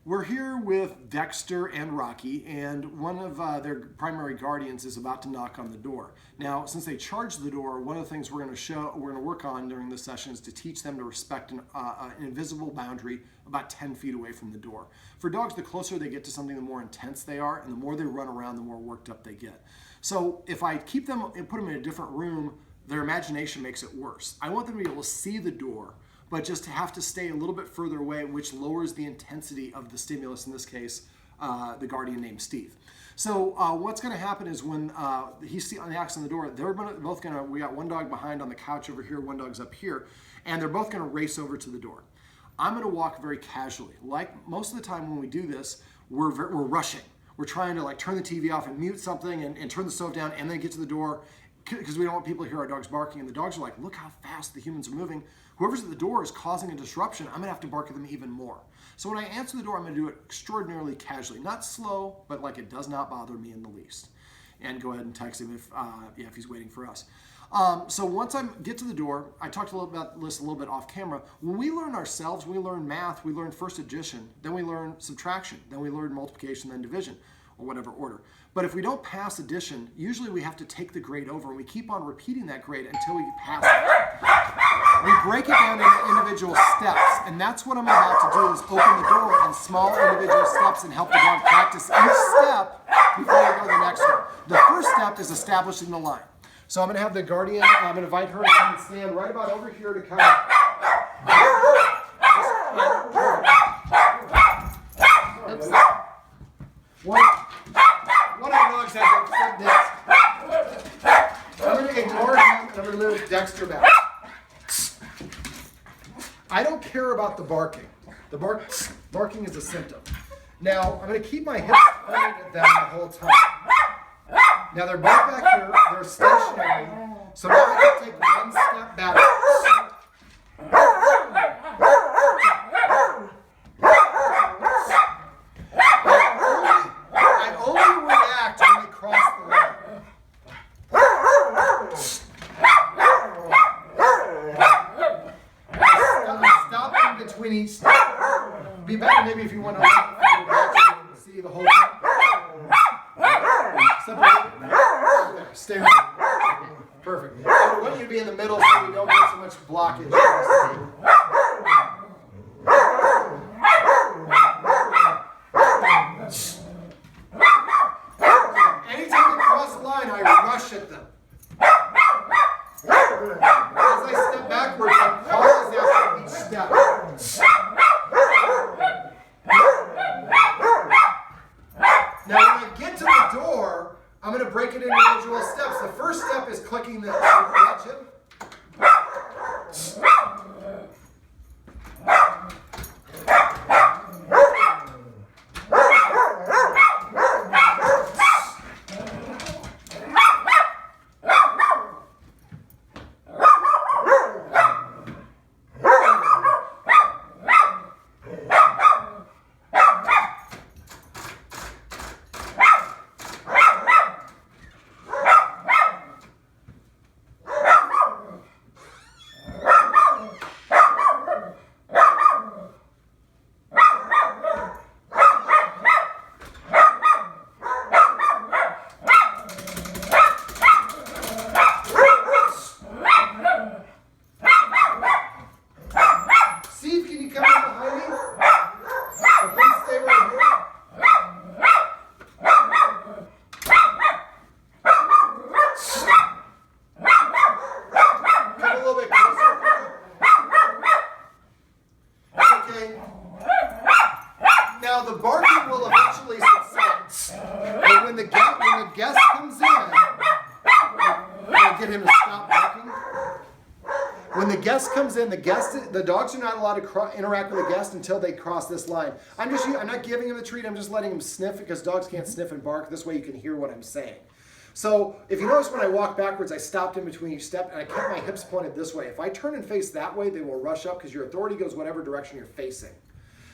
We're here with Dexter and Rocky, and one of their primary guardians is about to knock on the door. Now, since they charged the door, one of the things we're going to work on during this session is to teach them to respect an invisible boundary about 10 feet away from the door. For dogs, the closer they get to something, the more intense they are, and the more they run around, the more worked up they get. So if I keep them and put them in a different room, their imagination makes it worse. I want them to be able to see the door, but just to have to stay a little bit further away, which lowers the intensity of the stimulus, in this case, the guardian named Steve. So what's going to happen is when he knocks on the door, they're both going to, we got one dog behind on the couch over here, one dog's up here, and they're both going to race over to the door. I'm going to walk very casually. Like most of the time when we do this, we're rushing. We're trying to like turn the TV off and mute something and turn the stove down and then get to the door because we don't want people to hear our dogs barking. And the dogs are like, look how fast the humans are moving. Whoever's at the door is causing a disruption. I'm gonna have to bark at them even more. So when I answer the door, I'm gonna do it extraordinarily casually. Not slow, but like it does not bother me in the least. And go ahead and text him if he's waiting for us. So once I get to the door, I talked a little about this a little bit off camera. When we learn ourselves, we learn math, we learn first addition, then we learn subtraction, then we learn multiplication, then division, or whatever order. But if we don't pass addition, usually we have to take the grade over, and we keep on repeating that grade until we pass it. We break it down into individual steps, and that's what I'm about to do is open the door in small individual steps and help the dog practice each step before we go to the next one. The first step is establishing the line. So I'm going to have the guardian, I'm going to invite her to come and stand right about over here to kind of... One of the dogs has this. I'm going to ignore him and I'm going to move Dexter back. I don't care about the barking. The barking is a symptom. Now, I'm going to keep my hips pointed at them the whole time. Now, they're both back here. They're stationary. So now I can take one step back. I only react when they cross the line. I'm stopping between each step. Be better maybe if you want to see the whole thing. Stay with me. Perfect. I want you to be in the middle so we don't get so much blockage. Anytime they cross the line, I rush at them. As I step backwards, I pause after each step. Now, when I get to the door, I'm going to break it into individual steps. The first step is clicking the edge. Now the barking will eventually subside, but when the guest comes in, I'll get him to stop barking. When the guest comes in, the dogs are not allowed to interact with the guest until they cross this line. I'm not giving him the treat. I'm just letting him sniff because dogs can't sniff and bark. This way you can hear what I'm saying. So if you notice when I walk backwards, I stopped in between each step and I kept my hips pointed this way. If I turn and face that way, they will rush up because your authority goes whatever direction you're facing.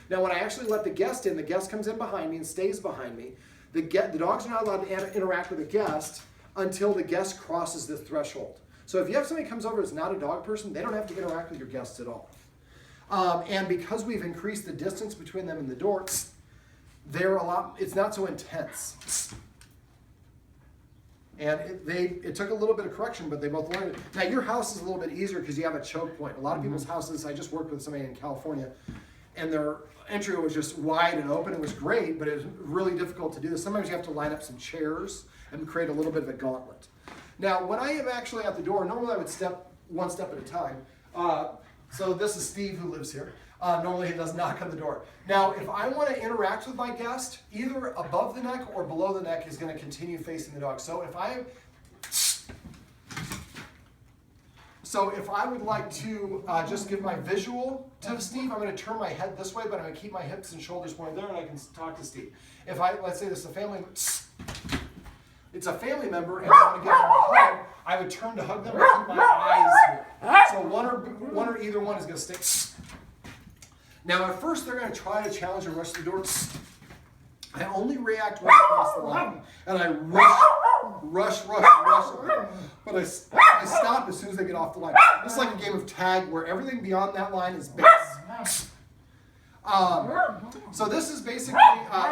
Now when I actually let the guest in, the guest comes in behind me and stays behind me. The dogs are not allowed to interact with the guest until the guest crosses this threshold. So if you have somebody who comes over that's not a dog person, they don't have to interact with your guests at all. And because we've increased the distance between them and the door, it's not so intense. And it took a little bit of correction, but they both learned it. Now your house is a little bit easier because you have a choke point. A lot of people's houses, I just worked with somebody in California, and their entry was just wide and open. It was great, but it was really difficult to do this. Sometimes you have to line up some chairs and create a little bit of a gauntlet. Now, when I am actually at the door, normally I would step one step at a time. So this is Steve who lives here. Normally he does knock on the door. Now, if I want to interact with my guest, either above the neck or below the neck is going to continue facing the dog. So if I would like to just give my visual to Steve, I'm going to turn my head this way, but I'm going to keep my hips and shoulders pointed there, and I can talk to Steve. If let's say this is a family, it's a family member, and I want to give them a hug, I would turn to hug them and keep my eyes here. So one or either one is going to stay. Now, at first, they're going to try to challenge and rush the door. I only react when I cross the line, and I rush. But I stop as soon as they get off the line. It's like a game of tag where everything beyond that line is base. So this is basically,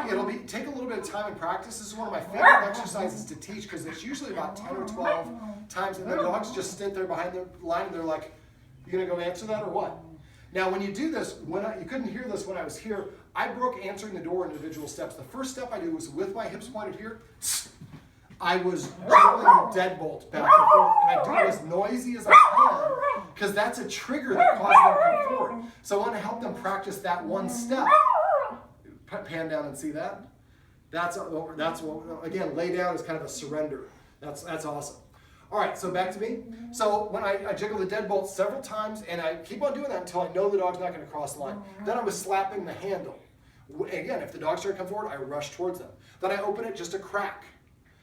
it'll take a little bit of time and practice. This is one of my favorite exercises to teach because it's usually about 10 or 12 times, and the dogs just sit there behind the line, and they're like, "You gonna go answer that or what?" Now, when you do this, you couldn't hear this when I was here, I broke answering the door in individual steps. The first step I did was with my hips pointed here. I was jiggling the deadbolt back and forth, and I do it as noisy as I can, because that's a trigger that causes them to come forward. So I want to help them practice that one step. Pan down and see that. That's what, again, lay down is kind of a surrender. That's awesome. All right, so back to me. So when I jiggle the deadbolt several times, and I keep on doing that until I know the dog's not going to cross the line. Then I was slapping the handle. Again, if the dog started to come forward, I rush towards them. Then I open it just a crack.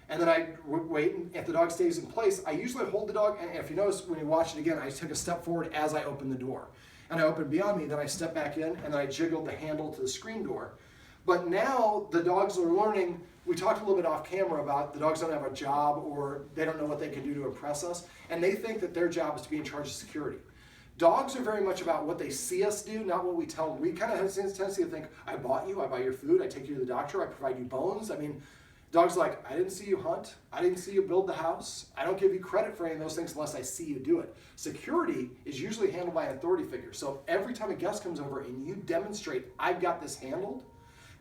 And then I wait, and if the dog stays in place, I usually hold the dog, and if you notice when you watch it again, I took a step forward as I opened the door. And I opened beyond me, then I step back in, and then I jiggled the handle to the screen door. But now the dogs are learning. We talked a little bit off camera about the dogs don't have a job, or they don't know what they can do to impress us, and they think that their job is to be in charge of security. Dogs are very much about what they see us do, not what we tell them. We kind of have a tendency to think, I bought you, I buy your food, I take you to the doctor, I provide you bones. I mean, dogs are like, I didn't see you hunt, I didn't see you build the house, I don't give you credit for any of those things unless I see you do it. Security is usually handled by an authority figure. So every time a guest comes over and you demonstrate, I've got this handled,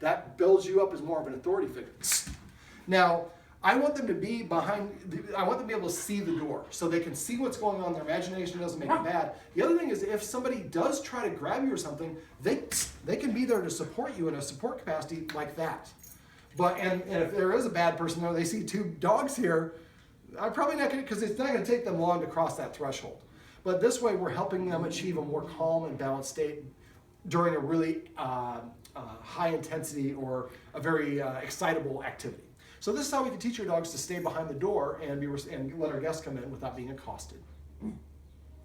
that builds you up as more of an authority figure. Now, I want them to be I want them to be able to see the door so they can see what's going on. Their imagination doesn't make it bad. The other thing is if somebody does try to grab you or something, they can be there to support you in a support capacity like that. And if there is a bad person there, they see two dogs here, I'm probably not going to, because it's not going to take them long to cross that threshold. But this way we're helping them achieve a more calm and balanced state during a really high intensity or a very excitable activity. So this is how we can teach our dogs to stay behind the door and let our guests come in without being accosted.